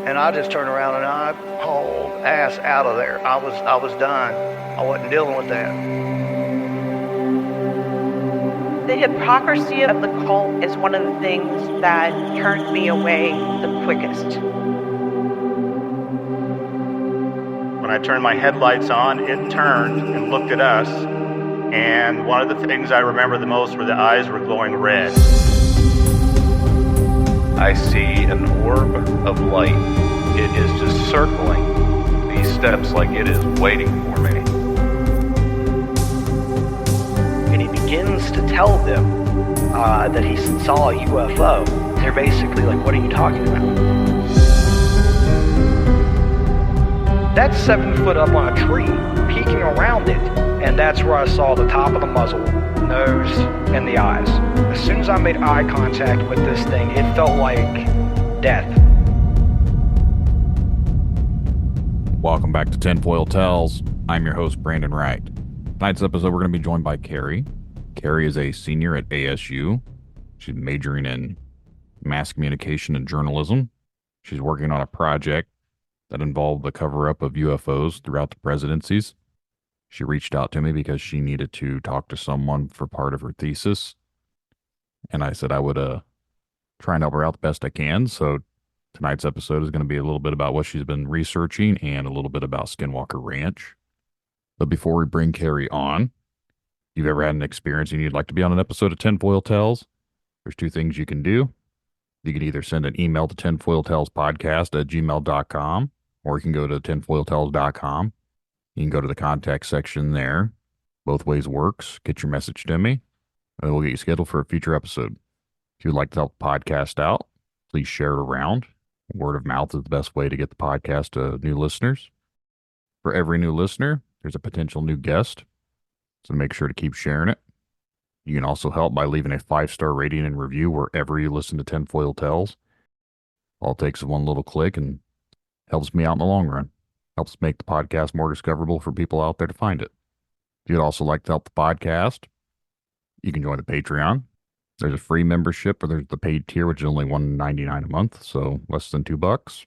And I just turned around and I hauled ass out of there. I was done. I wasn't dealing with that. The hypocrisy of the cult is one of the things that turned me away the quickest. When I turned my headlights on, it turned and looked at us, and one of the things I remember the most were the eyes were glowing red. I see an orb of light. It is just circling these steps like it is waiting for me. And he begins to tell them that he saw a UFO. They're basically like, what are you talking about? That's 7 foot up on a tree, peeking around it. And that's where I saw the top of the muzzle, nose, and the eyes. As soon as I made eye contact with this thing, it felt like death. Welcome back to Tinfoil Tells. I'm your host, Brandon Wright. Tonight's episode, we're going to be joined by Kari. Kari is a senior at ASU. She's majoring in mass communication and journalism. She's working on a project that involved the cover-up of UFOs throughout the presidencies. She reached out to me because she needed to talk to someone for part of her thesis. And I said I would try and help her out the best I can. So tonight's episode is going to be a little bit about what she's been researching and a little bit about Skinwalker Ranch. But before we bring Kari on, if you've ever had an experience and you'd like to be on an episode of Tinfoil Tells, there's two things you can do. You can either send an email to tinfoiltellspodcast@gmail.com, or you can go to tinfoiltells.com. You can go to the contact section there. Both ways works. Get your message to me, and we'll get you scheduled for a future episode. If you'd like to help the podcast out, please share it around. Word of mouth is the best way to get the podcast to new listeners. For every new listener, there's a potential new guest, so make sure to keep sharing it. You can also help by leaving a 5-star rating and review wherever you listen to Tinfoil Tells. All it takes is one little click and helps me out in the long run. Helps make the podcast more discoverable for people out there to find it. If you'd also like to help the podcast, you can join the Patreon. There's a free membership, or there's the paid tier, which is only $1.99 a month, so less than $2.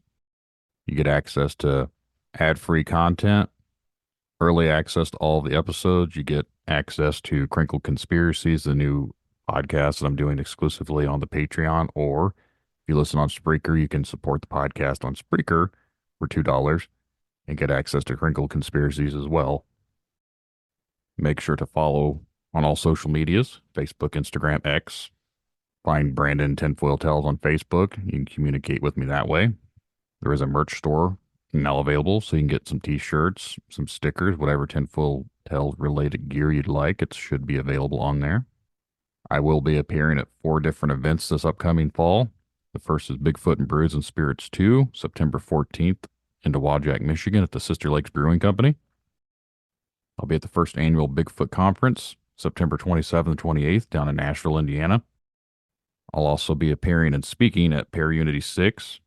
You get access to ad-free content, early access to all of the episodes. You get access to Crinkled Conspiracies, the new podcast that I'm doing exclusively on the Patreon. Or if you listen on Spreaker, you can support the podcast on Spreaker for $2 and get access to Crinkled Conspiracies as well. Make sure to follow on all social medias, Facebook, Instagram, X. Find Brandon Tinfoil Tells on Facebook. You can communicate with me that way. There is a merch store now available, so you can get some t-shirts, some stickers, whatever Tinfoil Tells related gear you'd like. It should be available on there. I will be appearing at 4 different events this upcoming fall. The first is Bigfoot and Brews and Spirits 2, September 14th in Dowagiac, Michigan at the Sister Lakes Brewing Company. I'll be at the first annual Bigfoot Conference, September 27th and 28th down in Nashville, Indiana. I'll also be appearing and speaking at Peru Unity 6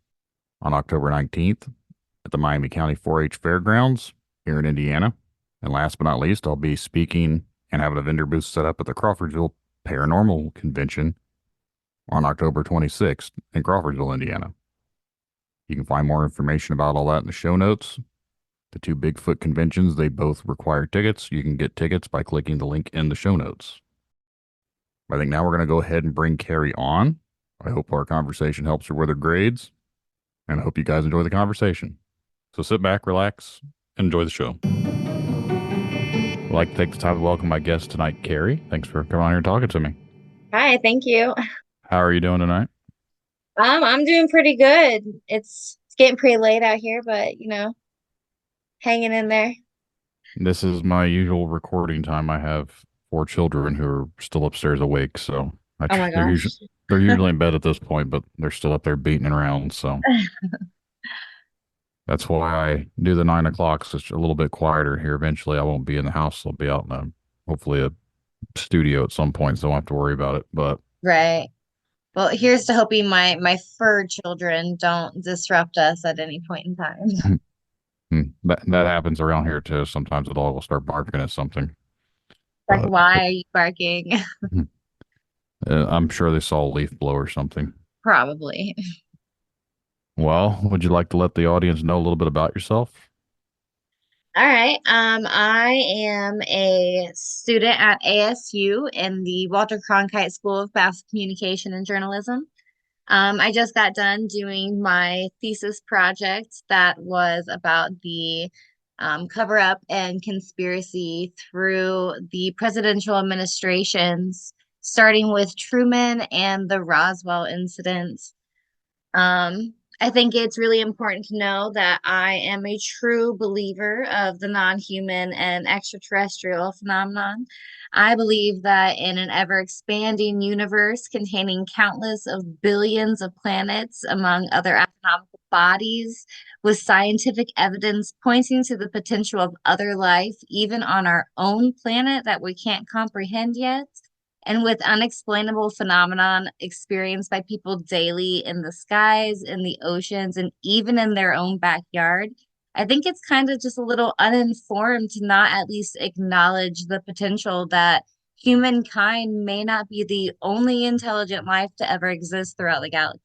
on October 19th at the Miami County 4-H Fairgrounds here in Indiana. And last but not least, I'll be speaking and having a vendor booth set up at the Crawfordsville Paranormal Convention on October 26th in Crawfordsville, Indiana. You can find more information about all that in the show notes. The 2 Bigfoot conventions, they both require tickets. You can get tickets by clicking the link in the show notes. I think now we're going to go ahead and bring Kari on. I hope our conversation helps her with her grades, and I hope you guys enjoy the conversation. So sit back, relax, and enjoy the show. I'd like to take the time to welcome my guest tonight, Kari. Thanks for coming on here and talking to me. Hi, thank you. How are you doing tonight? I'm doing pretty good. It's getting pretty late out here, but hanging in there. This is my usual recording time. I have 4 children who are still upstairs awake, so Oh my they're gosh. they're usually in bed at this point, but they're still up there beating around, so that's why I do the 9 o'clock. So it's a little bit quieter here. Eventually, I won't be in the house. I'll be out in hopefully a studio at some point, so I don't have to worry about it. But Right. Well, here's to hoping my fur children don't disrupt us at any point in time. that happens around here too. Sometimes the dog will start barking at something. Like, But why are you barking? I'm sure they saw a leaf blow or something. Probably. Well, would you like to let the audience know a little bit about yourself? All right. I am a student at ASU in the Walter Cronkite School of Mass Communication and Journalism. I just got done doing my thesis project that was about the cover up and conspiracy through the presidential administrations, starting with Truman and the Roswell incident. I think it's really important to know that I am a true believer of the non-human and extraterrestrial phenomenon. I believe that in an ever-expanding universe containing countless of billions of planets, among other astronomical bodies, with scientific evidence pointing to the potential of other life, even on our own planet that we can't comprehend yet, and with unexplainable phenomenon experienced by people daily in the skies, in the oceans, and even in their own backyard, I think it's kind of just a little uninformed to not at least acknowledge the potential that humankind may not be the only intelligent life to ever exist throughout the galaxy.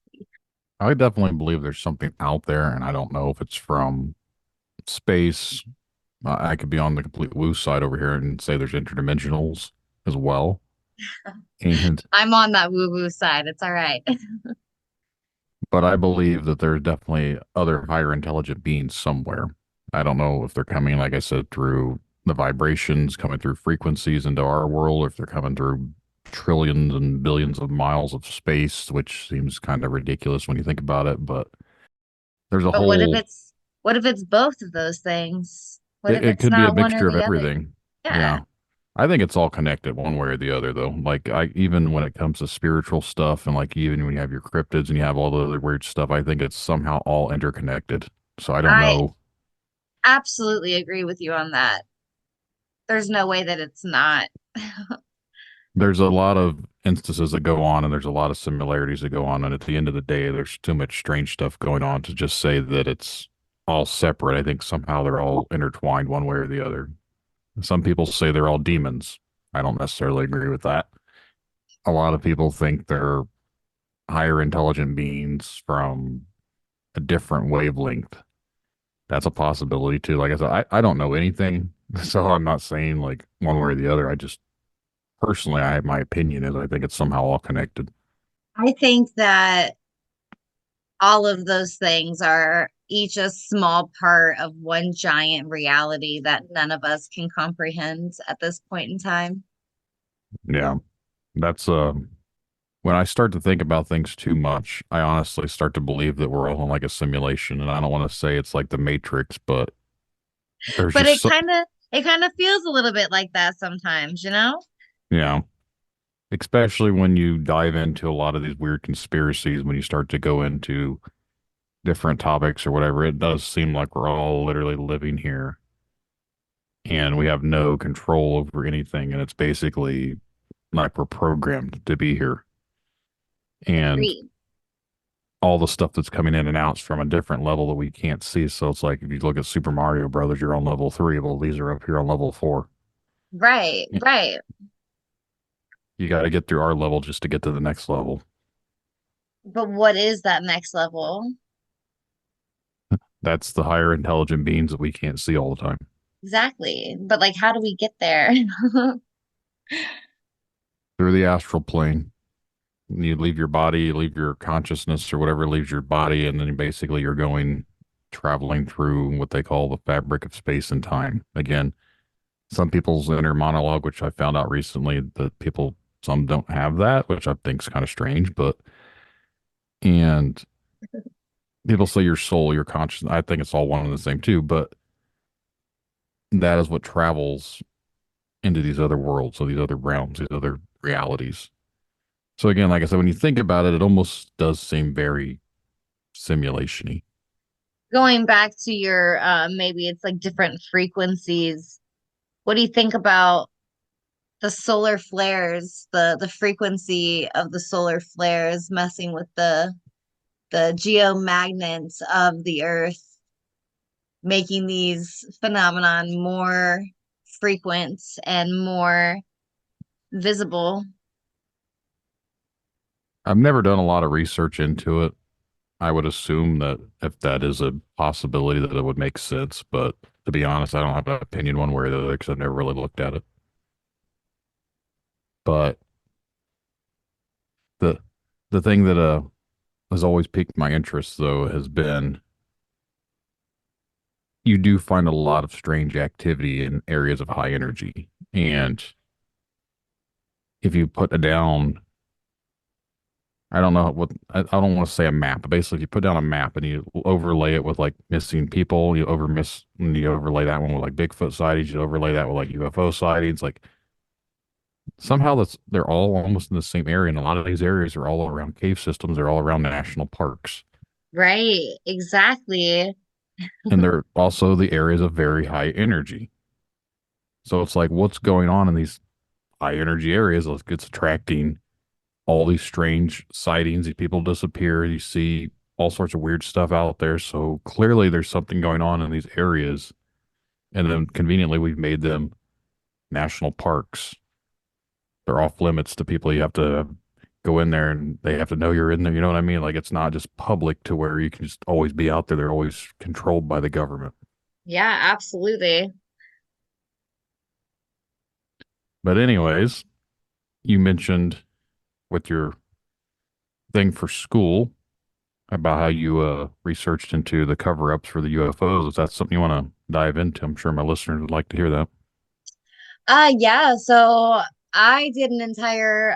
I definitely believe there's something out there, and I don't know if it's from space. I could be on the complete woo side over here and say there's interdimensionals as well. And I'm on that woo-woo side. It's all right. but I believe that there's definitely other higher intelligent beings somewhere. I don't know if they're coming, like I said, through the vibrations, coming through frequencies into our world, or if they're coming through trillions and billions of miles of space, which seems kind of ridiculous when you think about it. But there's a But what if whole, it's both of those things? What if it it's could be a not one or mixture of the other? everything. Yeah. Yeah. I think it's all connected one way or the other, though. Like, even when it comes to spiritual stuff, and like even when you have your cryptids and you have all the other weird stuff, I think it's somehow all interconnected. So I don't I know. absolutely agree with you on that. There's no way that it's not. There's a lot of instances that go on, and there's a lot of similarities that go on. And at the end of the day, there's too much strange stuff going on to just say that it's all separate. I think somehow they're all intertwined one way or the other. Some people say they're all demons. I don't necessarily agree with that. A lot of people think they're higher intelligent beings from a different wavelength. That's a possibility too. Like I said, I don't know anything, so I'm not saying like one way or the other. I just personally, I my opinion is I think it's somehow all connected. I think that all of those things are each a small part of one giant reality that none of us can comprehend at this point in time. Yeah, that's when I start to think about things too much, I honestly start to believe that we're all in like a simulation. And I don't want to say it's like the Matrix, but there's But just so, it kind of feels a little bit like that sometimes, you know? yeah, especially when you dive into a lot of these weird conspiracies, when you start to go into different topics or whatever, it does seem like we're all literally living here and we have no control over anything. And it's basically like we're programmed to be here. And Agreed. all the stuff that's coming in and out is from a different level that we can't see. So it's like if you look at Super Mario Brothers, you're on level 3. Well, these are up here on level 4. Right, Yeah. right. You got to get through our level just to get to the next level. But what is that next level? That's the higher intelligent beings that we can't see all the time. Exactly. But like, how do we get there? Through the astral plane. You leave your body, you leave your consciousness or whatever leaves your body, and then basically you're going traveling through what they call the fabric of space and time. Again, some people's inner monologue, which I found out recently that people, some don't have that, which I think is kind of strange, but, and people say your soul, your conscious, I think it's all one and the same too, but that is what travels into these other worlds, so these other realms, these other realities. So again, like I said, when you think about it, it almost does seem very simulation-y. Going back to your maybe it's like different frequencies. What do you think about the solar flares, the frequency of the solar flares messing with the geomagnets of the earth, making these phenomenon more frequent and more visible? I've never done a lot of research into it. I would assume that if that is a possibility, that it would make sense. But to be honest, I don't have an opinion one way or the other because I've never really looked at it. But the the thing that has always piqued my interest, though, has been you do find a lot of strange activity in areas of high energy, and if you put it down, I don't know what I don't want to say a map, but basically, if you put down a map and you overlay it with like missing people, you overlay that one with like Bigfoot sightings, you overlay that with like UFO sightings, like somehow they're all almost in the same area, and a lot of these areas are all around cave systems, they're all around national parks, Right, exactly. and they're also the areas of very high energy. So it's like, what's going on in these high energy areas? It's attracting all these strange sightings. These people disappear. You see all sorts of weird stuff out there. So clearly, there's something going on in these areas. And then conveniently, we've made them national parks. They're off limits to people. You have to go in there and they have to know you're in there. You know what I mean? Like it's not just public to where you can just always be out there. They're always controlled by the government. Yeah, absolutely. But, anyways, you mentioned with your thing for school about how you researched into the cover-ups for the UFOs. Is that something you want to dive into? I'm sure my listeners would like to hear that. Yeah, so I did an entire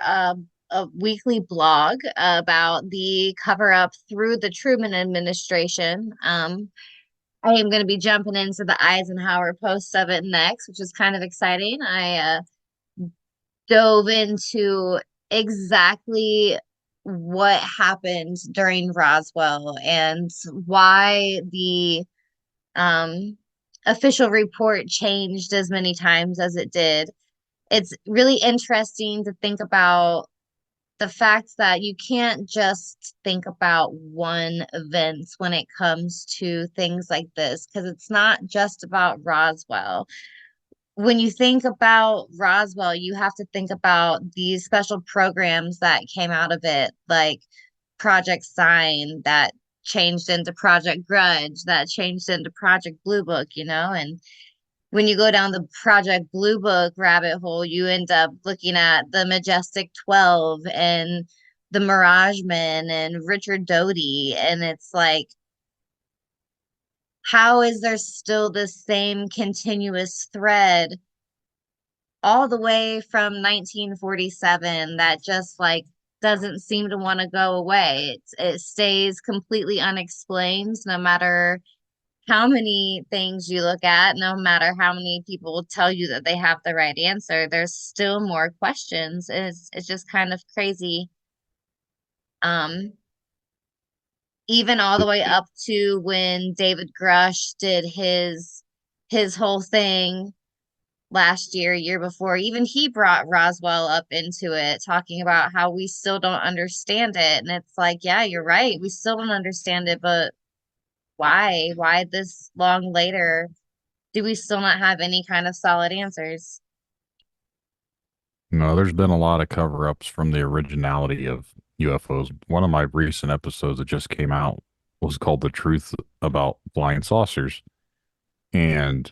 a weekly blog about the cover up through the Truman administration. I am going to be jumping into the Eisenhower post of it next, which is kind of exciting. I dove into exactly what happened during Roswell and why the um, official report changed as many times as it did. It's really interesting to think about the fact that you can't just think about one event when it comes to things like this, because it's not just about Roswell. When you think about Roswell, you have to think about these special programs that came out of it, like Project Sign that changed into Project Grudge, that changed into Project Blue Book, and when you go down the Project Blue Book rabbit hole, you end up looking at the Majestic 12 and the Mirage Men and Richard Doty. And it's like, how is there still the same continuous thread all the way from 1947 that just like doesn't seem to want to go away? It stays completely unexplained no matter how many things you look at, no matter how many people will tell you that they have the right answer, there's still more questions. It's just kind of crazy. Um, Even all the way up to when David Grush did his whole thing last year before, even he brought Roswell up into it, talking about how we still don't understand it. And it's like, yeah, you're right. We still don't understand it, but why? Why this long later do we still not have any kind of solid answers? No, there's been a lot of cover-ups from the originality of UFOs. One of my recent episodes that just came out was called "The Truth About Flying Saucers," and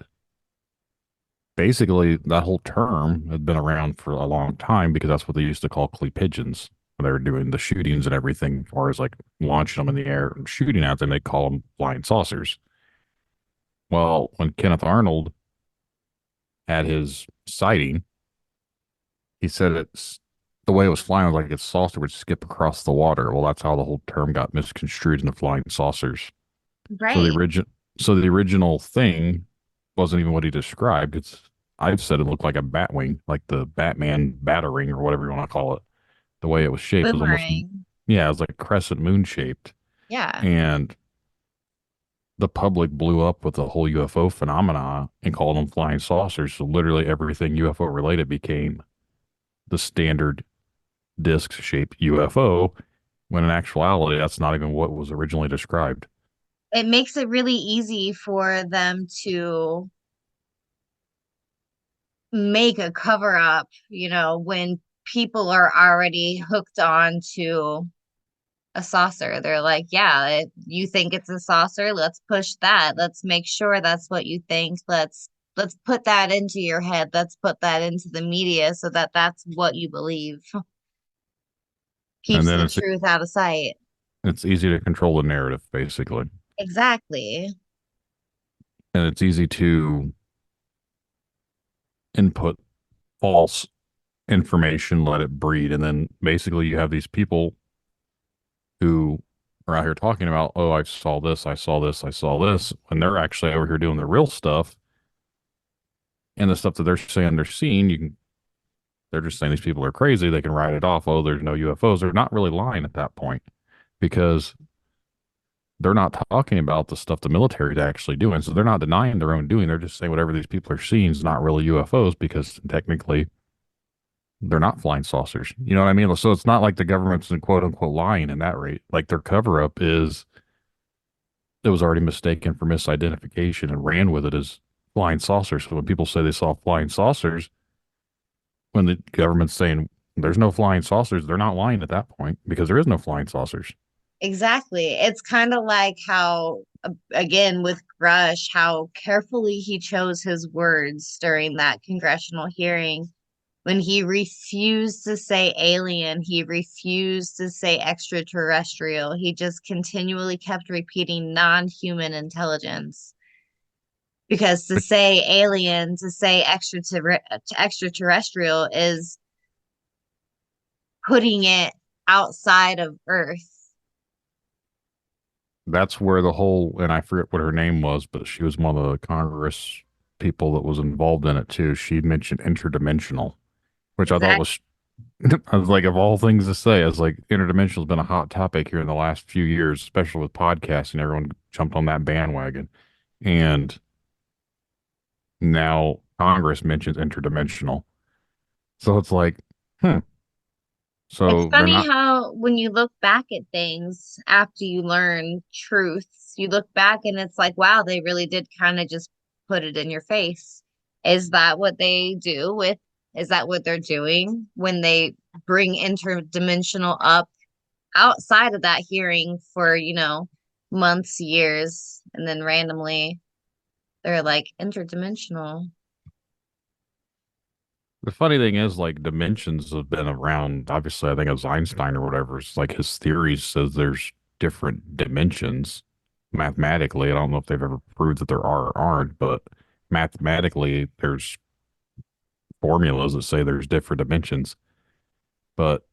basically that whole term had been around for a long time because that's what they used to call clay pigeons when they were doing the shootings and everything, as far as like launching them in the air and shooting at them. They call them flying saucers. Well, when Kenneth Arnold had his sighting, he said it's the way it was flying was like its saucer would skip across the water. Well, that's how the whole term got misconstrued into flying saucers. So the Right. origin, so the original thing wasn't even what he described. I've said it looked like a bat wing, like the Batman battering or whatever you want to call it. The way it was shaped was almost, Boomerang. yeah, it was like crescent moon shaped, Yeah. and the public blew up with the whole UFO phenomena and called them flying saucers. So literally everything UFO related became the standard disc shaped UFO, when in actuality, that's not even what was originally described. It makes it really easy for them to make a cover up, when people are already hooked on to a saucer. They're like, yeah, you think it's a saucer, let's push that. Let's make sure that's what you think. Let's put that into your head. Let's put that into the media so that that's what you believe. And Keeps then the truth out of sight. it's easy to control the narrative, basically. Exactly. And it's easy to input false information, let it breed. And then basically you have these people who are out here talking about, oh, I saw this, I saw this, I saw this, when they're actually over here doing the real stuff. And the stuff that they're saying they're seeing, they're just saying these people are crazy. They can write it off. Oh, there's no UFOs. They're not really lying at that point because they're not talking about the stuff the military is actually doing. So they're not denying their own doing. They're just saying whatever these people are seeing is not really UFOs because technically they're not flying saucers. You know what I mean? So it's not like the government's in quote unquote lying in that rate. Like their cover up is it was already mistaken for misidentification and ran with it as flying saucers. So when people say they saw flying saucers, when the government's saying there's no flying saucers, they're not lying at that point because there is no flying saucers. Exactly. It's kind of like how, again, with Grush, how carefully he chose his words during that congressional hearing. When he refused to say alien, he refused to say extraterrestrial. He just continually kept repeating non-human intelligence. Because to say alien, to say extraterrestrial is putting it outside of Earth. That's where the whole, and I forget what her name was, but she was one of the Congress people that was involved in it too. She mentioned interdimensional, which I thought Exactly. was, I was like, of all things to say, I was like, interdimensional has been a hot topic here in the last few years, especially with podcasting. Everyone jumped on that bandwagon. And now Congress mentions interdimensional. So it's like, hmm. It's So they're funny not, how when you look back at things after you learn truths, you look back and it's like, wow, they really did kind of just put it in your face. Is that what they do with, is that what they're doing when they bring interdimensional up outside of that hearing for, months, years, and then randomly they're like interdimensional. the funny thing is, like, dimensions have been around. Obviously, I think it was Einstein or whatever. It's like his theories says there's different dimensions mathematically. I don't know if they've ever proved that there are or aren't, but mathematically, there's formulas that say there's different dimensions. But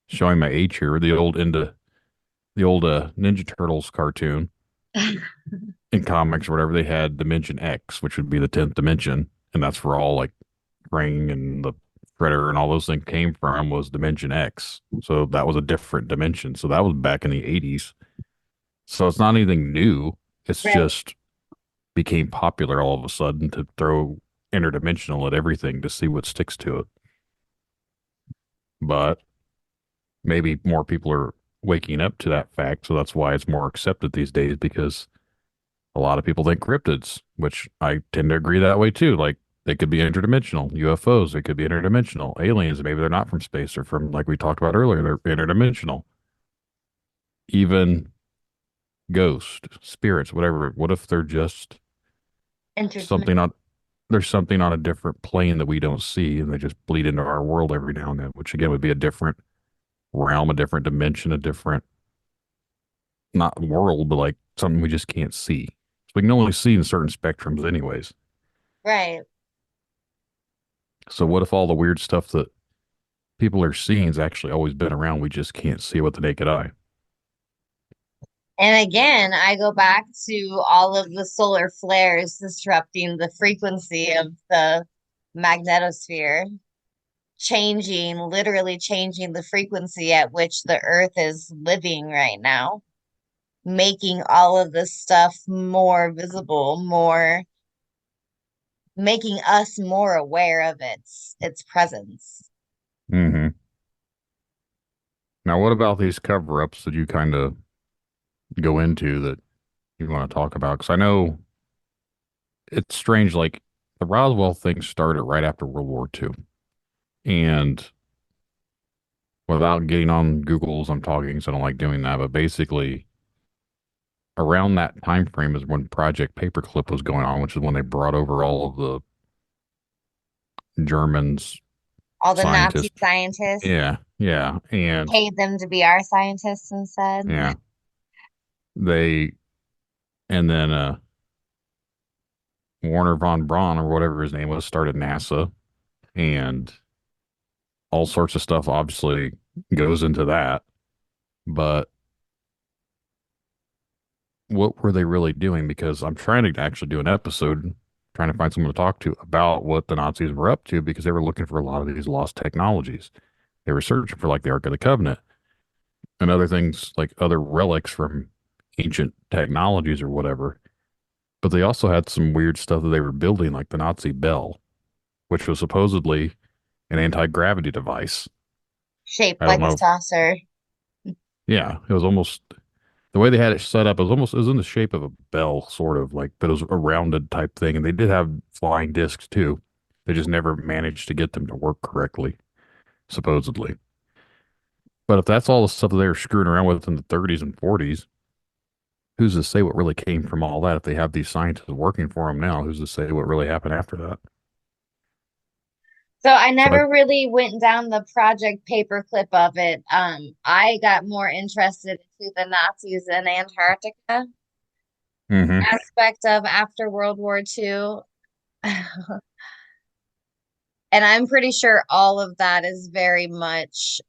showing my age here, the old Ninja Turtles cartoon in comics or whatever, they had Dimension X, which would be the 10th dimension, and that's where all like Ring and the Predator and all those things came from was Dimension X. So that was a different dimension. So that was back in the 80s. So it's not anything new. It's Right. just became popular all of a sudden to throw interdimensional at everything to see what sticks to it. But maybe more people are waking up to that fact. So that's why it's more accepted these days because a lot of people think cryptids, which I tend to agree that way too. Like they could be interdimensional UFOs, they could be interdimensional aliens. Maybe they're not from space or from, like we talked about earlier, they're interdimensional. Even ghosts, spirits, whatever. What if they're just Interdimensional. something on, there's something on a different plane that we don't see and they just bleed into our world every now and then, which again would be a different realm, a different dimension, a different, not world, but like something we just can't see. So we can only see in certain spectrums anyways. Right. So what if all the weird stuff that people are seeing has actually always been around? We just can't see it with the naked eye. And again, I go back to all of the solar flares disrupting the frequency of the magnetosphere, literally changing the frequency at which the Earth is living right now, making all of this stuff more visible, making us more aware of its presence. Mm-hmm. Now, what about these cover-ups that you kind of go into that you want to talk about? Because I know it's strange. Like the Roswell thing started right after World War II, and without getting on Google as I'm talking, so I don't like doing that. But basically, around that time frame is when Project Paperclip was going on, which is when they brought over all of the Germans, All the Nazi scientists. scientists Yeah, and paid them to be our scientists instead. yeah, they and then Warner von Braun or whatever his name was started NASA, and all sorts of stuff obviously goes into that. But what were they really doing? Because I'm trying to actually do an episode, trying to find someone to talk to about what the Nazis were up to because they were looking for a lot of these lost technologies. They were searching for like the Ark of the Covenant and other things like other relics from ancient technologies or whatever. But they also had some weird stuff that they were building, like the Nazi Bell, which was supposedly an anti-gravity device. Shaped I don't like a know. saucer. Yeah, it was almost the way they had it set up. It was in the shape of a bell, sort of like, but it was a rounded type thing. And they did have flying discs too. They just never managed to get them to work correctly, supposedly. But if that's all the stuff that they were screwing around with in the 30s and 40s, who's to say what really came from all that? If they have these scientists working for them now, who's to say what really happened after that? So I So, never really went down the Project Paperclip of it. I got more interested into the Nazis in Antarctica hmm aspect of after World War II. And I'm pretty sure all of that is very much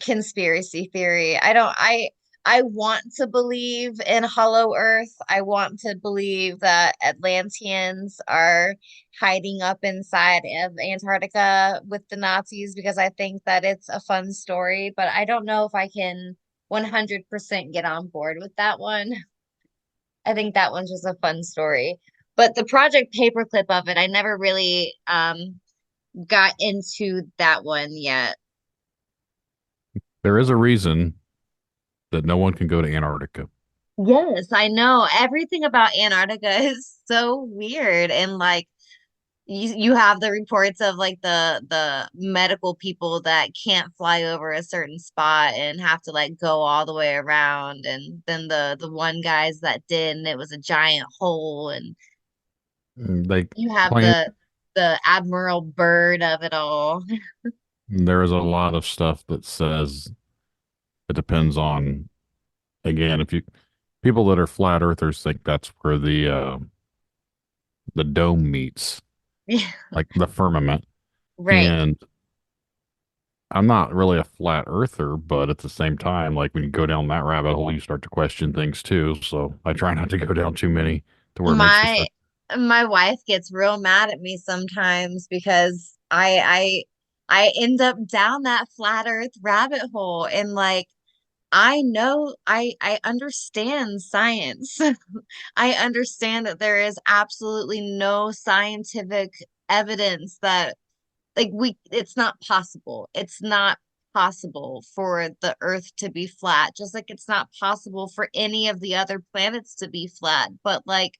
conspiracy theory. I want to believe in Hollow Earth. I want to believe that Atlanteans are hiding up inside of Antarctica with the Nazis because I think that it's a fun story, but I don't know if I can 100% get on board with that one. I think that one's just a fun story. But the Project Paperclip of it, I never really got into that one yet. there is a reason that no one can go to Antarctica. Yes, I know. Everything about Antarctica is so weird. And like you have the reports of like the medical people that can't fly over a certain spot and have to like go all the way around. And then the one guys that did, and it was a giant hole. And They you have claim the Admiral Byrd of it all. there is a lot of stuff that says it depends on, again, if you people that are flat earthers think that's where the dome meets, Yeah, like the firmament. right. And I'm not really a flat earther, but at the same time, like when you go down that rabbit hole, you start to question things too. So I try not to go down too many to where it makes me My start. my wife gets real mad at me sometimes because I end up down that flat earth rabbit hole and like I know I understand science. I understand that there is absolutely no scientific evidence that like we it's not possible. It's not possible for the earth to be flat, just like it's not possible for any of the other planets to be flat. But like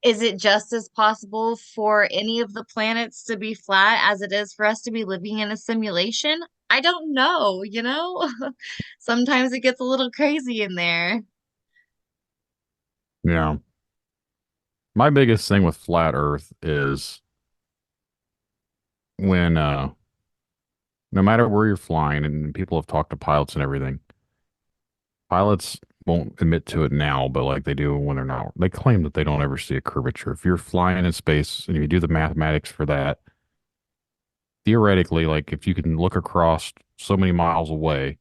is it just as possible for any of the planets to be flat as it is for us to be living in a simulation? I don't know, you know? Sometimes it gets a little crazy in there. Yeah. My biggest thing with flat earth is when no matter where you're flying, and people have talked to pilots and everything, pilots won't admit to it now, but like they do when they're not. They claim that they don't ever see a curvature. If you're flying in space and you do the mathematics for that, theoretically, like if you can look across so many miles away,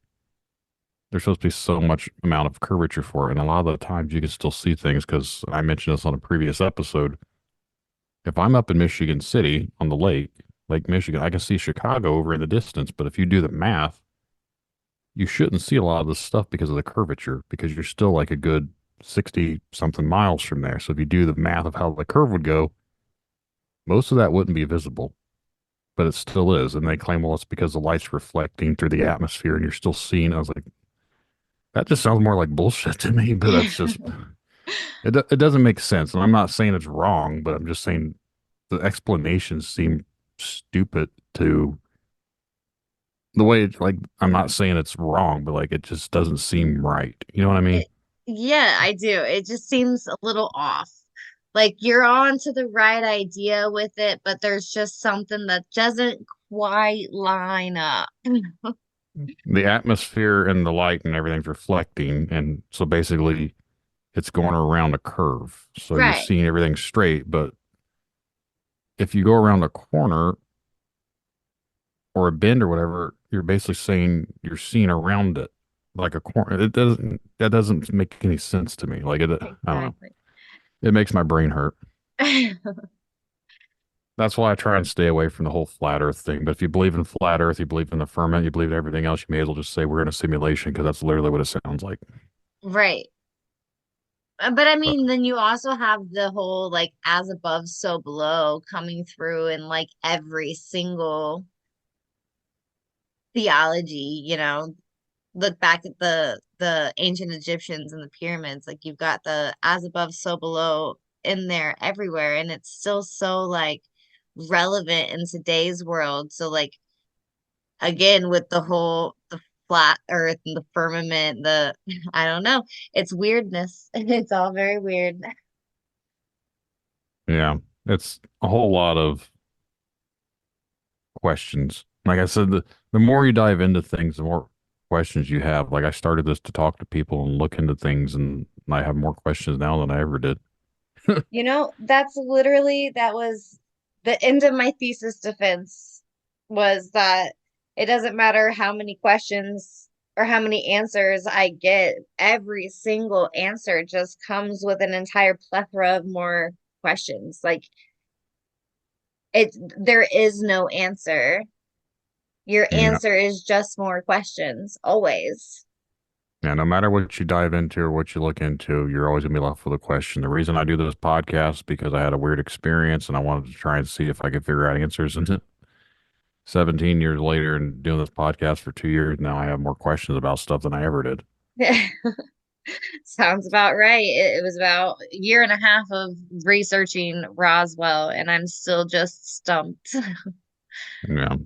there's supposed to be so much amount of curvature for it. And a lot of the times you can still see things because I mentioned this on a previous episode. If I'm up in Michigan City on the lake, Lake Michigan, I can see Chicago over in the distance. But if you do the math, you shouldn't see a lot of this stuff because of the curvature, because you're still like a good 60 something miles from there. So if you do the math of how the curve would go, most of that wouldn't be visible, but it still is. And they claim, well, it's because the light's reflecting through the atmosphere and you're still seeing. I was like, that just sounds more like bullshit to me, but that's just, it doesn't make sense. And I'm not saying it's wrong, but I'm just saying the explanations seem stupid to the way it's like, I'm not saying it's wrong, but like it just doesn't seem right. You know what I mean? It, yeah, I do. It just seems a little off. Like you're on to the right idea with it, but there's just something that doesn't quite line up. The atmosphere and the light and everything's reflecting, and so basically it's going around a curve. So you're Right. seeing everything straight, but if you go around a corner or a bend or whatever, you're basically saying you're seeing around it like a corner. That doesn't make any sense to me. Like I don't know. Exactly. It makes my brain hurt. That's why I try and stay away from the whole flat Earth thing. But if you believe in flat Earth, you believe in the firmament, you believe in everything else, you may as well just say we're in a simulation because that's literally what it sounds like. Right. But I But mean, then you also have the whole like as above, so below coming through in like every single theology, look back at the ancient Egyptians and the pyramids, like you've got the as above, so below in there everywhere, and it's still so like relevant in today's world. So like again with the flat earth and the firmament, the I don't know, it's weirdness. It's all very weird. yeah, it's a whole lot of questions. Like I said, the more you dive into things, the more questions you have. Like I started this to talk to people and look into things, and I have more questions now than I ever did. That's literally that was the end of my thesis defense was that it doesn't matter how many questions or how many answers I get, every single answer just comes with an entire plethora of more questions. Like there is no answer. Your Yeah. answer is just more questions, always. Yeah, no matter what you dive into or what you look into, you're always gonna be left with a question. The reason I do this podcast is because I had a weird experience and I wanted to try and see if I could figure out answers. And 17 years later and doing this podcast for 2 years now, I have more questions about stuff than I ever did. Sounds about right. It was about a year and a half of researching Roswell, and I'm still just stumped. Yeah.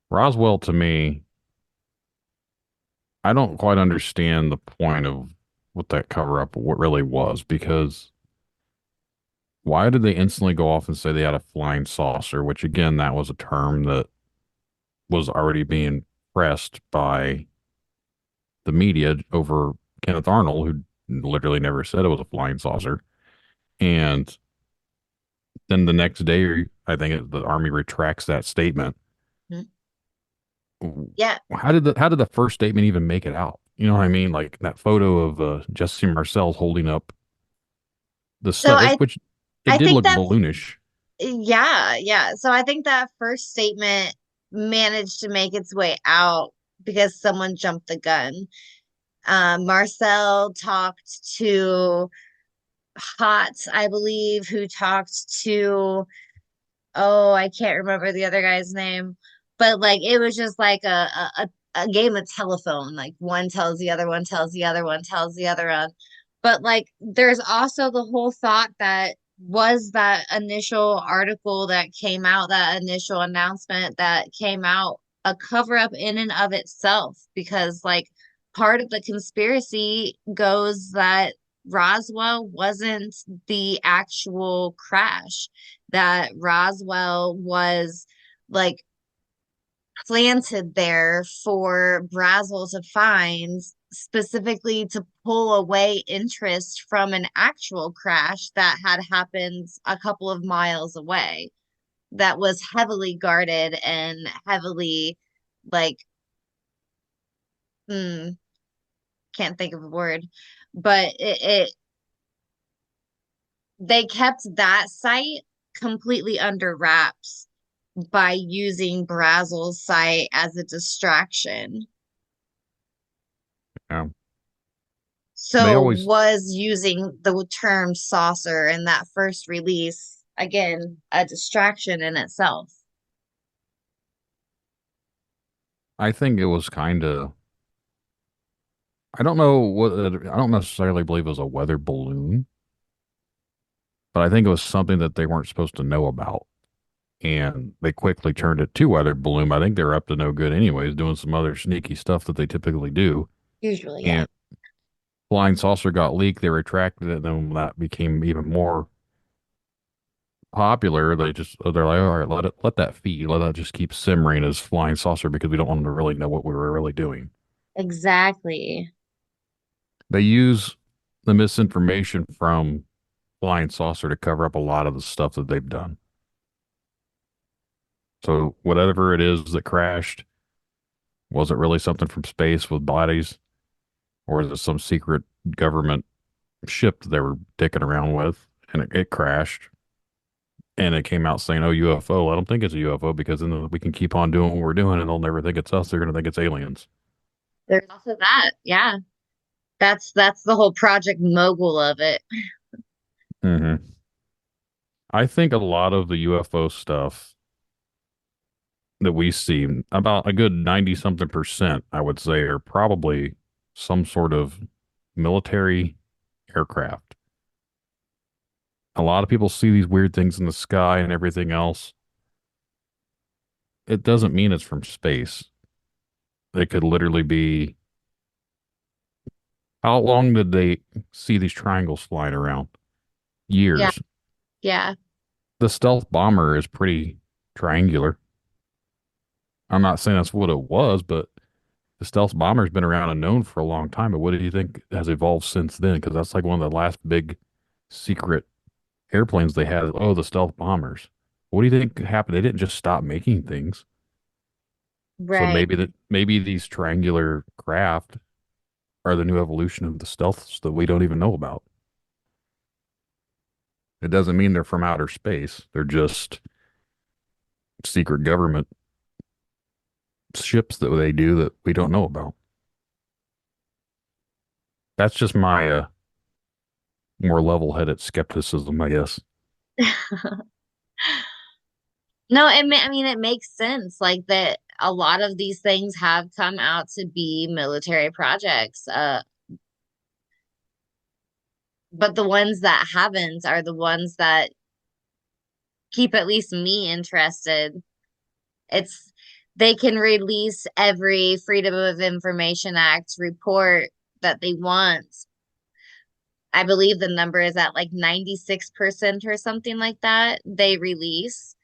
Roswell to me, I don't quite understand the point of what that cover up, what really was, because why did they instantly go off and say they had a flying saucer, which again, that was a term that was already being pressed by the media over Kenneth Arnold, who literally never said it was a flying saucer. And then the next day, I think the Army retracts that statement. Yeah. How did the first statement even make it out? You know what I mean? Like that photo of Jesse Marcel holding up the So stuff, which it I did think look that's balloonish. yeah, yeah. So I think that first statement managed to make its way out because someone jumped the gun. Marcel talked to Hot, I believe, who talked to oh, I can't remember the other guy's name, but like it was just like a game of telephone. Like one tells the other one, tells the other one, tells the other one. But like there's also the whole thought that was that initial article that came out, that initial announcement that came out, a cover up in and of itself, because like part of the conspiracy goes that Roswell wasn't the actual crash, that Roswell was like planted there for Brazel to find specifically to pull away interest from an actual crash that had happened a couple of miles away, that was heavily guarded and heavily like hmm, can't think of a word, but it they kept that site completely under wraps by using Brazel's site as a distraction. Yeah. They So always, was using the term saucer in that first release, again, a distraction in itself. I think it was kind of, I don't know what, I don't necessarily believe it was a weather balloon, but I think it was something that they weren't supposed to know about. and they quickly turned it to weather balloon. I think they're up to no good anyways, doing some other sneaky stuff that they typically do. Usually, yeah. And flying saucer got leaked, they retracted it, and then when that became even more popular, they're like, all right, let that feed, let that just keep simmering as flying saucer because we don't want them to really know what we were really doing. Exactly. They use the misinformation from flying saucer to cover up a lot of the stuff that they've done. So whatever it is that crashed, was it really something from space with bodies, or is it some secret government ship that they were dicking around with and it crashed? And it came out saying, "Oh, UFO." I don't think it's a UFO because then we can keep on doing what we're doing, and they'll never think it's us. They're going to think it's aliens. There's also that. Yeah. That's the whole Project Mogul of it. Hmm. I think a lot of the UFO stuff that we see, about a good 90 something percent, I would say, are probably some sort of military aircraft. A lot of people see these weird things in the sky and everything else. It doesn't mean it's from space. It could literally be. How long did they see these triangles flying around? Yeah. Years. Yeah. The stealth bomber is pretty triangular. I'm not saying that's what it was, but the stealth bomber's been around and known for a long time. But what do you think has evolved since then? Because that's like one of the last big secret airplanes they had. Oh, the stealth bombers. What do you think happened? They didn't just stop making things. So Right. maybe these triangular craft are the new evolution of the stealths that we don't even know about. It doesn't mean they're from outer space. They're just secret government ships that they do that we don't know about. That's just my more level-headed skepticism, I guess. No, I mean, it makes sense. Like that, a lot of these things have come out to be military projects. But the ones that haven't are the ones that keep at least me interested. It's they can release every Freedom of Information Act report that they want. I believe the number is at like 96% or something like that they release.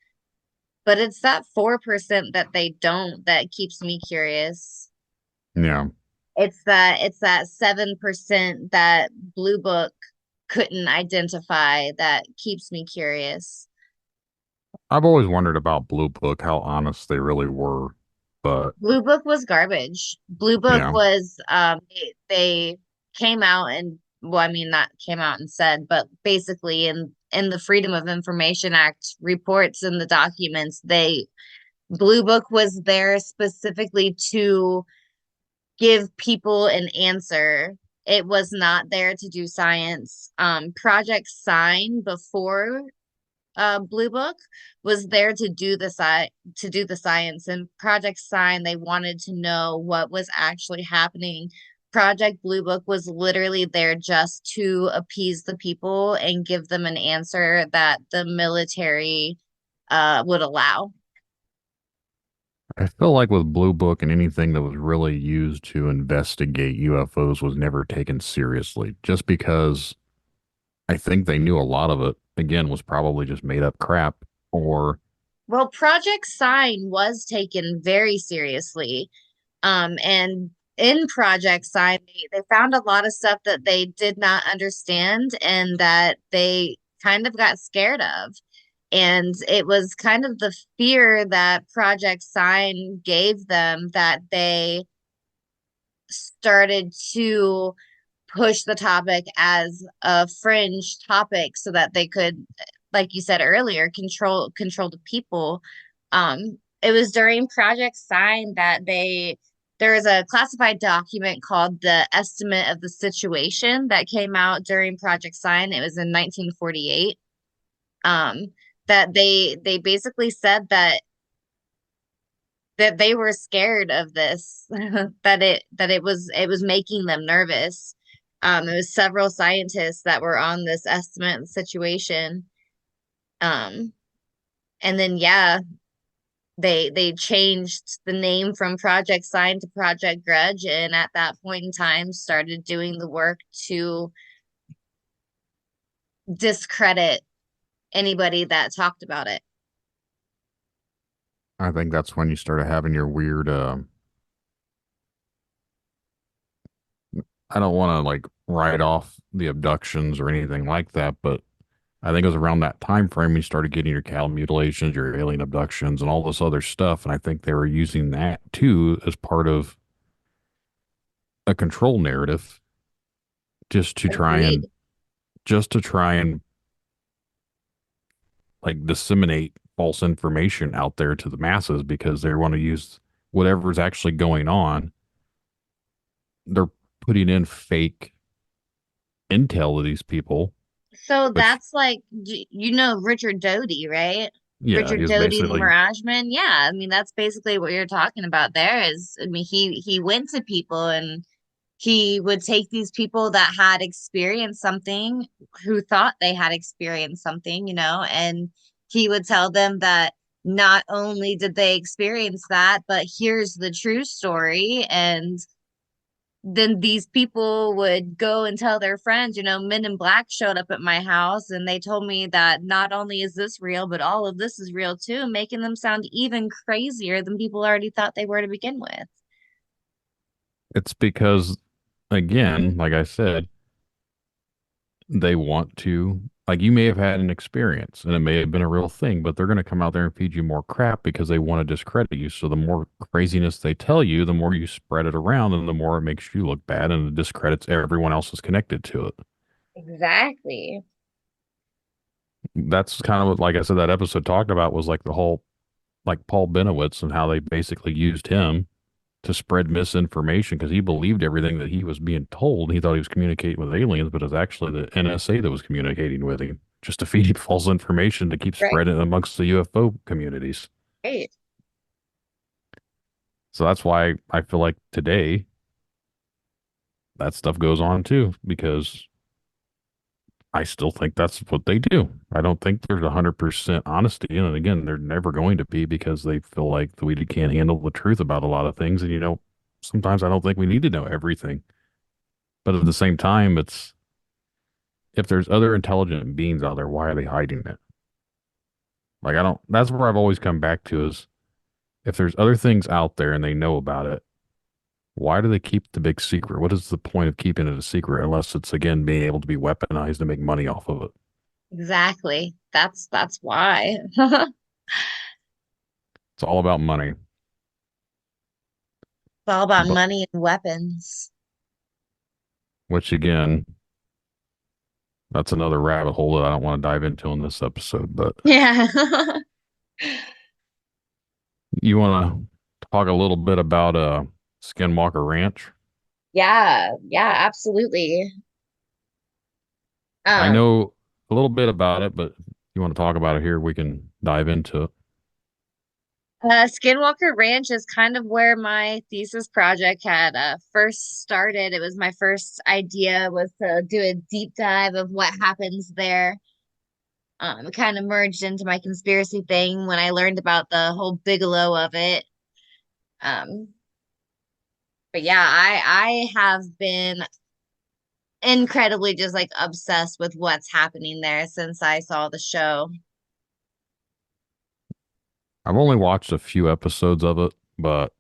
But it's that 4% that they don't that keeps me curious. Yeah. It's that 7% that Blue Book couldn't identify that keeps me curious. I've always wondered about Blue Book, how honest they really were. But Blue Book was garbage. Blue Book yeah, was they came out and well, I mean not came out and said, but basically in the Freedom of Information Act reports and the documents, they Blue Book was there specifically to give people an answer. It was not there to do science. Project Sign before Blue Book was there to do the science, and Project Sign they wanted to know what was actually happening. Project Blue Book was literally there just to appease the people and give them an answer that the military would allow. I feel like with Blue Book and anything that was really used to investigate UFOs was never taken seriously, just because I think they knew a lot of it, again, was probably just made up crap. Or, Well, Project Sign was taken very seriously. And in Project Sign, they found a lot of stuff that they did not understand and that they kind of got scared of. And it was kind of the fear that Project Sign gave them that they started to push the topic as a fringe topic so that they could, like you said earlier, control the people. It was during Project Sign that there was a classified document called the Estimate of the Situation that came out during Project Sign. It was in 1948. Um, that they basically said that they were scared of this, that it was making them nervous. It was several scientists that were on this estimate of the situation. Um, And then yeah, they changed the name from Project Sign to Project Grudge, and at that point in time started doing the work to discredit anybody that talked about it. I think that's when you started having your weird, I don't want to like write off the abductions or anything like that, but I think it was around that time frame you started getting your cattle mutilations, your alien abductions, and all this other stuff. And I think they were using that too as part of a control narrative, just to try and Agreed. just to try and like disseminate false information out there to the masses because they want to use whatever's actually going on. They're putting in fake intel to these people, So which that's like, you know, Richard Doty, right? yeah, Richard is Doty, the basically Mirageman. Yeah, I mean that's basically what you're talking about there is, I mean, he went to people and he would take these people that had experienced something, who thought they had experienced something, you know, and he would tell them that not only did they experience that, but here's the true story. And then these people would go and tell their friends, you know, Men in Black showed up at my house and they told me that not only is this real, but all of this is real too, making them sound even crazier than people already thought they were to begin with. it's because again, like I said, they want to like you may have had an experience and it may have been a real thing, but they're going to come out there and feed you more crap because they want to discredit you. So the more craziness they tell you, the more you spread it around and the more it makes you look bad and it discredits everyone else is connected to it. Exactly. That's kind of what, like I said, that episode talked about was like the whole like Paul Benowitz and how they basically used him to spread misinformation because he believed everything that he was being told. He thought he was communicating with aliens, but it was actually the NSA that was communicating with him just to feed him false information to keep Right. spreading it amongst the UFO communities. Right. So that's why I feel like today that stuff goes on too, because I still think that's what they do. I don't think there's 100% honesty. And again, they're never going to be because they feel like we can't handle the truth about a lot of things. And, sometimes I don't think we need to know everything. But at the same time, it's if there's other intelligent beings out there, why are they hiding it? Like, I don't, that's where I've always come back to is if there's other things out there and they know about it, why do they keep the big secret? What is the point of keeping it a secret unless it's, again, being able to be weaponized to make money off of it? Exactly. That's why. It's It's all about money. all about But, money and weapons. which again, that's another rabbit hole that I don't want to dive into in this episode. But Yeah. you want to talk a little bit about Skinwalker Ranch? Yeah, yeah, absolutely. I Um, know a little bit about it, but if you want to talk about it here, we can dive into it. Skinwalker Ranch is kind of where my thesis project had first started. It was my first idea was to do a deep dive of what happens there. It kind of merged into my conspiracy thing when I learned about the whole Bigelow of it. Um, but yeah, I have been incredibly just like obsessed with what's happening there since I saw the show. I've only watched a few episodes of it, but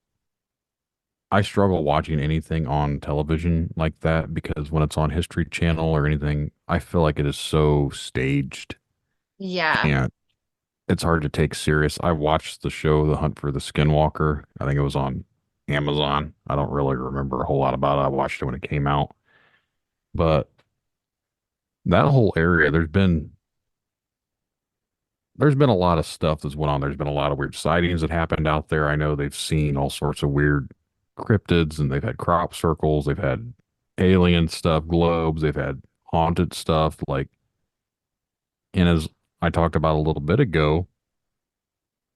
I struggle watching anything on television like that because when it's on History Channel or anything, I feel like it is so staged Yeah. and it's hard to take serious. I watched the show The Hunt for the Skinwalker. I think it was on Amazon. I don't really remember a whole lot about it. I watched it when it came out. But that whole area, there's been a lot of stuff that's went on. There's been a lot of weird sightings that happened out there. I know they've seen all sorts of weird cryptids and they've had crop circles, they've had alien stuff, globes, they've had haunted stuff like and as I talked about a little bit ago,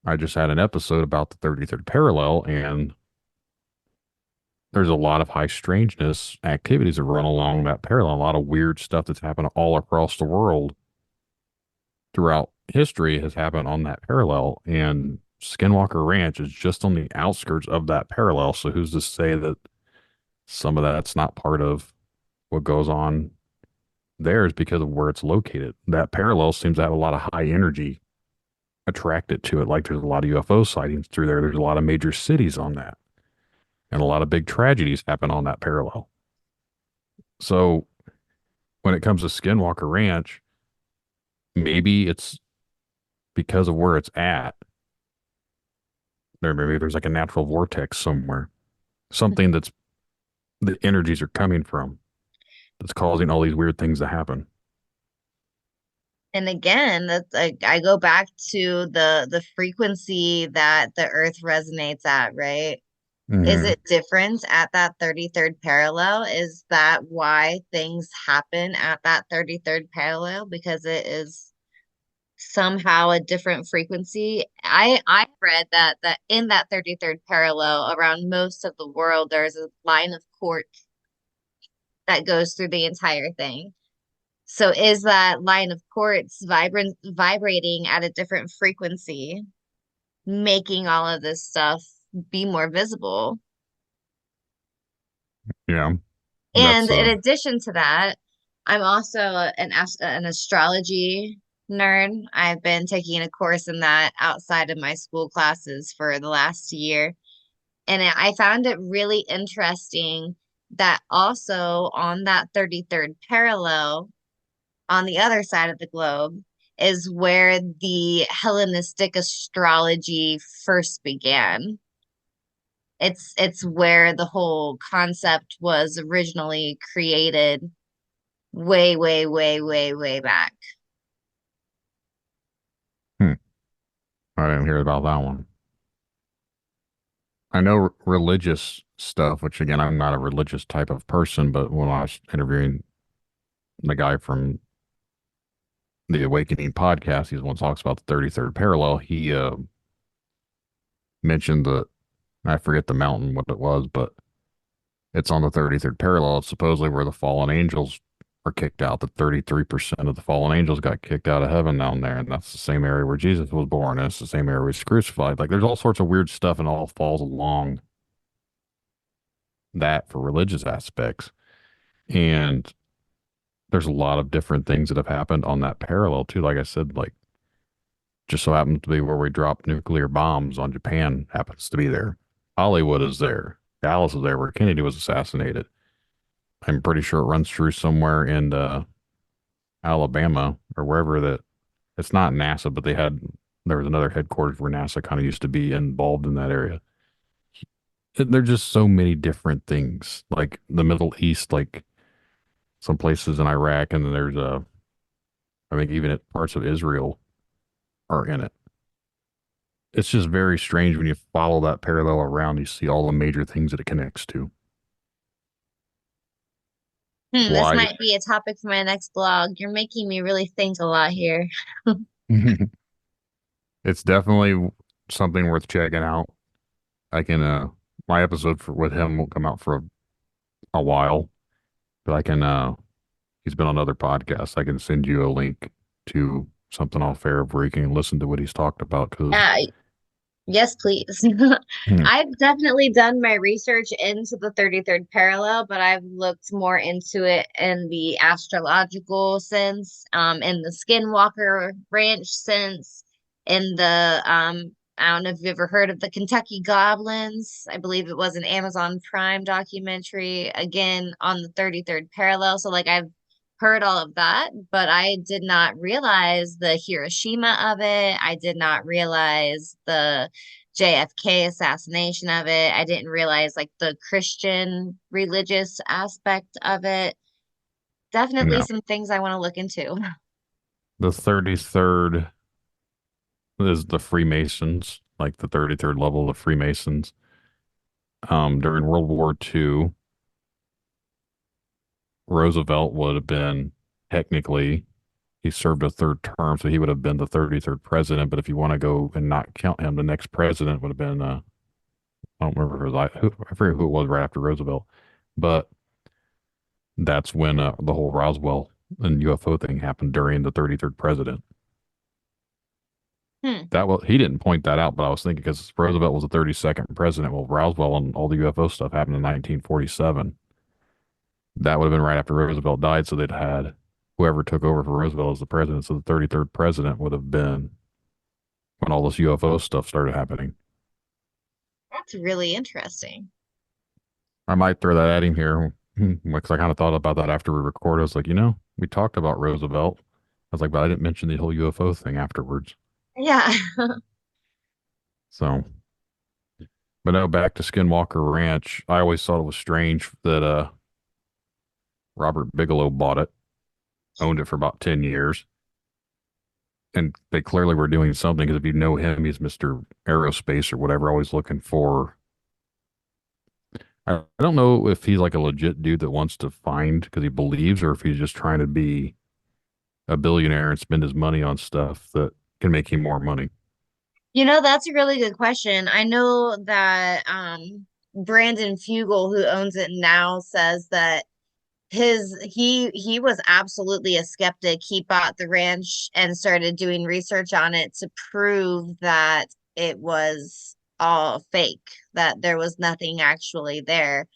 I just had an episode about the 33rd parallel and there's a lot of high strangeness activities that run along that parallel, a lot of weird stuff that's happened all across the world throughout history has happened on that parallel, and Skinwalker Ranch is just on the outskirts of that parallel. So who's to say that some of that's not part of what goes on there is because of where it's located. That parallel seems to have a lot of high energy attracted to it. Like there's a lot of UFO sightings through there. There's a lot of major cities on that, and a lot of big tragedies happen on that parallel. So when it comes to Skinwalker Ranch, maybe it's because of where it's at. There, maybe there's like a natural vortex somewhere, something that's the energies are coming from that's causing all these weird things to happen. And again, that's like I go back to the frequency that the earth resonates at, right? Is Mm-hmm. it different at that 33rd parallel? Is that why things happen at that 33rd parallel? Because it is somehow a different frequency. I read that in that 33rd parallel around most of the world there's a line of quartz that goes through the entire thing. So is that line of quartz vibrating at a different frequency, making all of this stuff be more visible? Yeah, And that's in addition to that, I'm also an astrology nerd. I've been taking a course in that outside of my school classes for the last year. And I found it really interesting that also on that 33rd parallel, on the other side of the globe, is where the Hellenistic astrology first began. It's where the whole concept was originally created way, way, way, way, way back. hmm, I didn't hear about that one. I know religious stuff, which again, I'm not a religious type of person, but when I was interviewing the guy from the Awakening podcast, he's the one who talks about the 33rd parallel. He mentioned I forget the mountain, what it was, but it's on the 33rd parallel. It's supposedly where the fallen angels are kicked out. The 33% of the fallen angels got kicked out of heaven down there. And that's the same area where Jesus was born. And it's the same area where he was crucified. Like there's all sorts of weird stuff and all falls along that for religious aspects. And there's a lot of different things that have happened on that parallel too. Like I said, like just so happens to be where we dropped nuclear bombs on Japan happens to be there. Hollywood is there. Dallas is there where Kennedy was assassinated. I'm pretty sure it runs through somewhere in Alabama or wherever that it's not NASA, but there was another headquarters where NASA kind of used to be involved in that area. There's just so many different things, like the Middle East, like some places in Iraq, and then there's I think even parts of Israel are in it. It's just very strange when you follow that parallel around. You see all the major things that it connects to. This Why? might be a topic for my next blog. You're making me really think a lot here. It's definitely something worth checking out. I can my episode with him won't come out for a while, but I can he's been on other podcasts. I can send you a link to something off air where you can listen to what he's talked about because Uh, yes, please. I've definitely done my research into the 33rd parallel, but I've looked more into it in the astrological sense, in the Skinwalker Ranch sense, in the I don't know if you've ever heard of the Kentucky Goblins. I believe it was an Amazon Prime documentary, again on the 33rd parallel. So like I've heard all of that, but I did not realize the Hiroshima of it. I did not realize the JFK assassination of it. I didn't realize like the Christian religious aspect of it. Definitely no. some things I want to look into. The 33rd is the Freemasons, like the 33rd level of the Freemasons. During World War II, Roosevelt would have been technically he served a third term, so he would have been the 33rd president. But if you want to go and not count him, the next president would have been I don't remember I forget who it was right after Roosevelt, but that's when the whole Roswell and UFO thing happened during the 33rd president. Hmm. He didn't point that out, but I was thinking because Roosevelt was the 32nd president. Well, Roswell and all the UFO stuff happened in 1947. That would have been right after Roosevelt died, so they'd had whoever took over for Roosevelt as the president. So the 33rd president would have been when all this UFO stuff started happening. That's really interesting. I might throw that at him here because I kind of thought about that after we recorded. I was like, we talked about Roosevelt. I was like, but I didn't mention the whole UFO thing afterwards. Yeah. So, but no, back to Skinwalker Ranch. I always thought it was strange that Robert Bigelow bought it, owned it for about 10 years. And they clearly were doing something because if you know him, he's Mr. Aerospace or whatever, always looking for. I don't know if he's like a legit dude that wants to find because he believes, or if he's just trying to be a billionaire and spend his money on stuff that can make him more money. That's a really good question. I know that Brandon Fugel, who owns it now, says that he was absolutely a skeptic. He bought the ranch and started doing research on it to prove that it was all fake, that there was nothing actually there.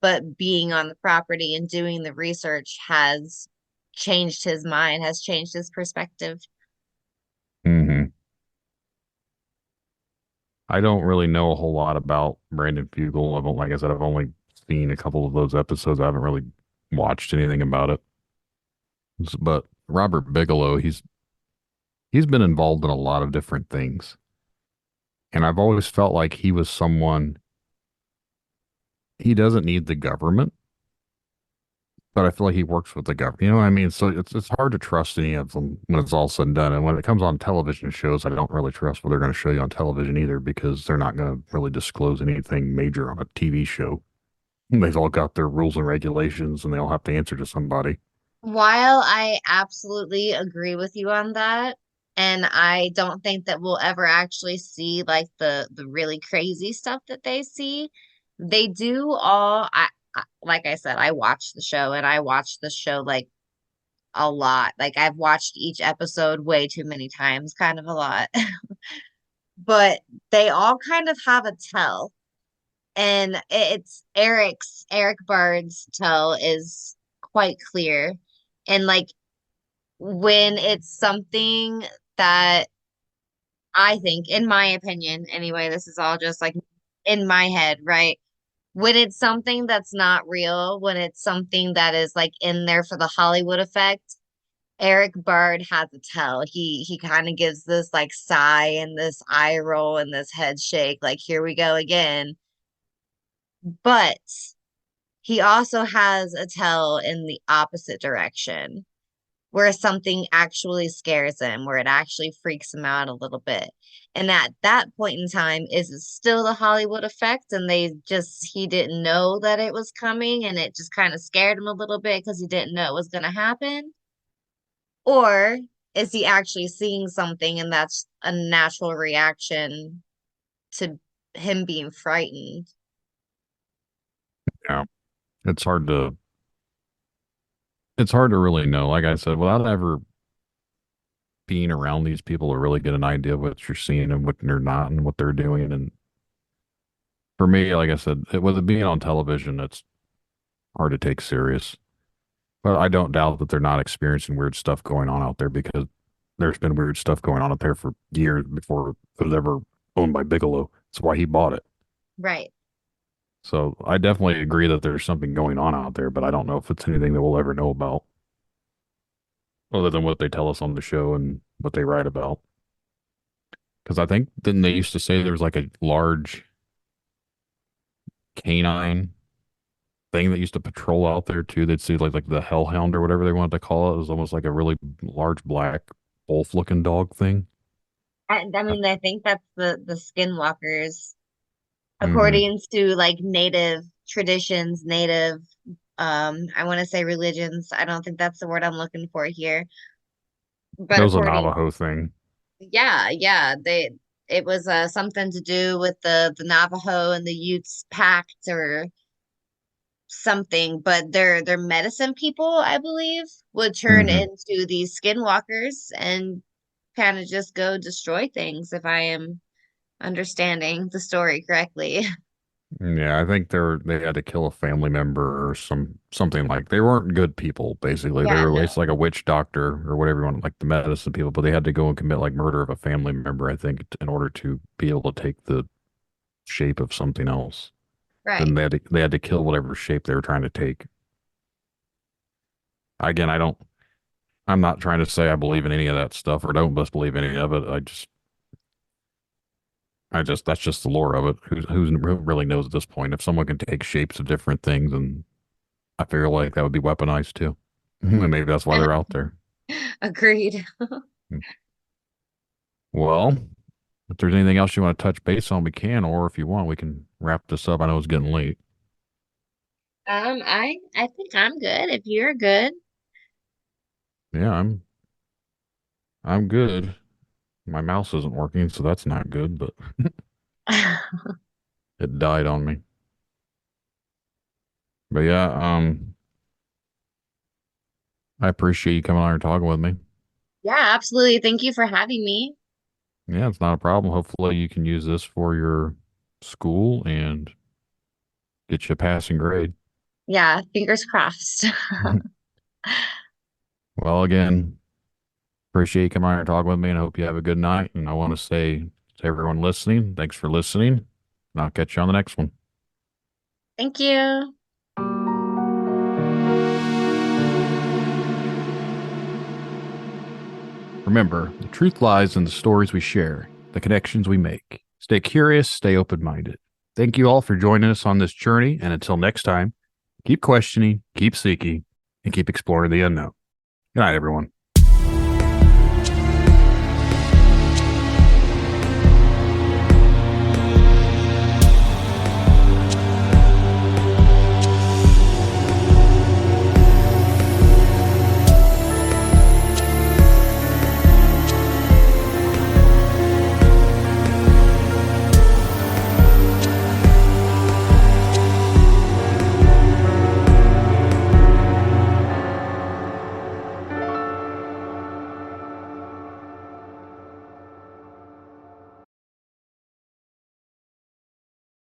But being on the property and doing the research has changed his mind, has changed his perspective. Hmm. I don't really know a whole lot about Brandon Fugel. Like I said, I've only seen a couple of those episodes. I haven't really watched anything about it. But Robert Bigelow, he's been involved in a lot of different things. And I've always felt like he was someone, he doesn't need the government, but I feel like he works with the government. You know what I mean? So it's hard to trust any of them when it's all said and done. And when it comes on television shows, I don't really trust what they're going to show you on television either because they're not going to really disclose anything major on a TV show. They've all got their rules and regulations and they all have to answer to somebody. While I absolutely agree with you on that, and I don't think that we'll ever actually see like the really crazy stuff that they see, they do all like I said, I watch the show and I watch the show like a lot. Like I've watched each episode way too many times, kind of a lot. But they all kind of have a tell. And it's Eric Bard's tell is quite clear. And like when it's something that I think, in my opinion, anyway, this is all just like in my head, right? When it's something that's not real, when it's something that is like in there for the Hollywood effect, Eric Bard has a tell. He kind of gives this like sigh and this eye roll and this head shake, like here we go again. But he also has a tell in the opposite direction where something actually scares him, where it actually freaks him out a little bit. And at that point in time, is it still the Hollywood effect? And he didn't know that it was coming and it just kind of scared him a little bit because he didn't know it was going to happen? Or is he actually seeing something and that's a natural reaction to him being frightened? Yeah. It's hard to it's hard to really know. Like I said, without ever being around these people to really get an idea of what you're seeing and what they're not and what they're doing. And for me, like I said, with it being on television, it's hard to take serious. But I don't doubt that they're not experiencing weird stuff going on out there because there's been weird stuff going on out there for years before it was ever owned by Bigelow. That's why he bought it. Right. So I definitely agree that there's something going on out there, but I don't know if it's anything that we'll ever know about other than what they tell us on the show and what they write about. Because I think then they used to say there was like a large canine thing that used to patrol out there too. They'd see like the hellhound or whatever they wanted to call it. It was almost like a really large black wolf looking dog thing. I mean, I think that's the skinwalkers, Hmm. according to like native traditions, native I want to say religions. I don't think that's the word I'm looking for here. It But was a according, Navajo thing. yeah, it was something to do with the Navajo and the Utes pact or something, but their medicine people, I believe, would turn Hmm. into these skinwalkers and kind of just go destroy things if I am understanding the story correctly. Yeah, I think they had to kill a family member or something like they weren't good people, basically. They Yeah, were at no. least like a witch doctor or whatever you want, like the medicine people, but they had to go and commit like murder of a family member, I think, in order to be able to take the shape of something else. Right. Then they had to kill whatever shape they were trying to take. Again, I'm not trying to say I believe in any of that stuff or don't best believe any of it. That's just the lore of it. Who really knows at this point? If someone can take shapes of different things, and I feel like that would be weaponized too. And maybe that's why they're out there. Agreed. Well, if there's anything else you want to touch base on, we can, or if you want, we can wrap this up. I know it's getting late. I think I'm good if you're good. Yeah, I'm good. My mouse isn't working, so that's not good, but it died on me. But yeah, I appreciate you coming on and talking with me. Yeah, absolutely. Thank you for having me. Yeah, it's not a problem. Hopefully you can use this for your school and get you a passing grade. Yeah, fingers crossed. Well, again, appreciate you coming on and talking with me and I hope you have a good night. And I want to say to everyone listening, thanks for listening. And I'll catch you on the next one. Thank you. Remember, the truth lies in the stories we share, the connections we make. Stay curious, stay open minded. Thank you all for joining us on this journey. And until next time, keep questioning, keep seeking, and keep exploring the unknown. Good night, everyone.